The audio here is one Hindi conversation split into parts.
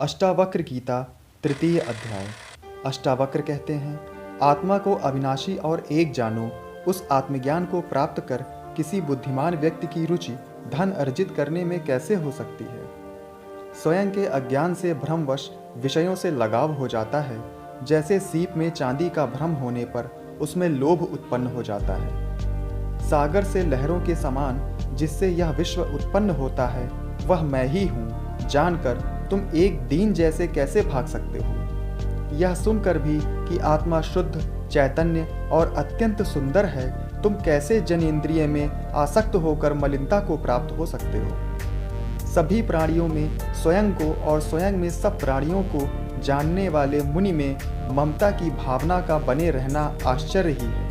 अष्टावक्र गीता तृतीय अध्याय। अष्टावक्र कहते हैं, आत्मा को अविनाशी और एक जानो। उस आत्मज्ञान को प्राप्त कर किसी बुद्धिमान व्यक्ति की रुचि धन अर्जित करने में कैसे हो सकती है। स्वयं के अज्ञान से भ्रमवश विषयों से लगाव हो जाता है। जैसे सीप में चांदी का भ्रम होने पर उसमें लोभ उत्पन्न हो जाता है। सागर से लहरों के समान जिससे यह विश्व उत्पन्न होता है वह मैं ही हूँ जानकर तुम एक दीन जैसे कैसे भाग सकते हो। यह सुनकर भी कि आत्मा शुद्ध, चैतन्य और अत्यंत सुंदर है, तुम कैसे जनेंद्रिय में आसक्त होकर मलिनता को प्राप्त हो सकते हो। सभी प्राणियों में स्वयं को और स्वयं में सब प्राणियों को जानने वाले मुनि में ममता की भावना का बने रहना आश्चर्य ही है।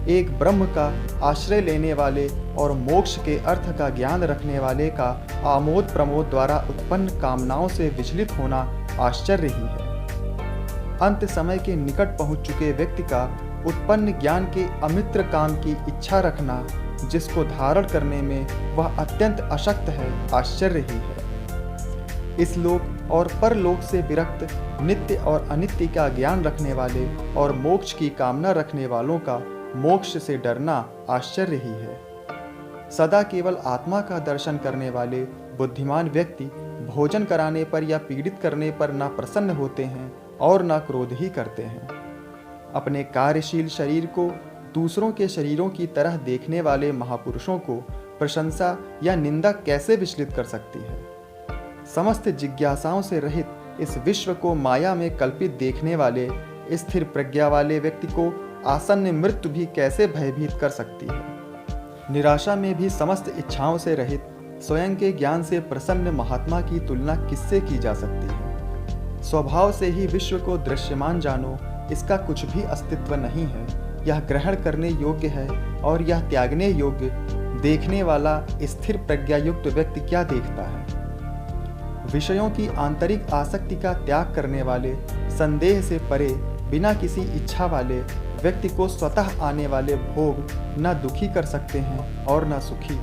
एक ब्रह्म का आश्रय लेने वाले और मोक्ष के अर्थ का ज्ञान रखने वाले का आमोद प्रमोद द्वारा उत्पन्न कामनाओं से विचलित होना आश्चर्य ही है। अंत समय के निकट पहुंच चुके व्यक्ति का उत्पन्न ज्ञान के अमित्र काम की इच्छा रखना, जिसको धारण करने में वह अत्यंत अशक्त है, आश्चर्य ही है। इस लोक और परलोक से विरक्त, नित्य और अनित्य का ज्ञान रखने वाले और मोक्ष की कामना रखने वालों का मोक्ष से डरना आश्चर्य ही है। सदा केवल आत्मा का दर्शन करने वाले बुद्धिमान व्यक्ति भोजन कराने पर या पीड़ित करने पर न प्रसन्न होते हैं और न क्रोध ही करते हैं। अपने कार्यशील शरीर को दूसरों के शरीरों की तरह देखने वाले महापुरुषों को प्रशंसा या निंदा कैसे विचलित कर सकती है। समस्त जिज्ञासाओं से रहित इस विश्व को माया में कल्पित देखने वाले स्थिर प्रज्ञा वाले व्यक्ति को आसन्न मृत्यु भी कैसे भयभीत कर सकती है। निराशा में भी समस्त इच्छाओं से रहित स्वयं के ज्ञान से प्रसन्न महात्मा की तुलना किससे की जा सकती है। स्वभाव से ही विश्व को दृश्यमान जानो, इसका कुछ भी अस्तित्व नहीं है। यह ग्रहण करने योग्य है और यह त्यागने योग्य। देखने वाला स्थिर प्रज्ञा युक्त व्यक्ति क्या देखता है। विषयों की आंतरिक आसक्ति का त्याग करने वाले, संदेह से परे, बिना किसी इच्छा वाले व्यक्ति को स्वतः आने वाले भोग न दुखी कर सकते हैं और न सुखी।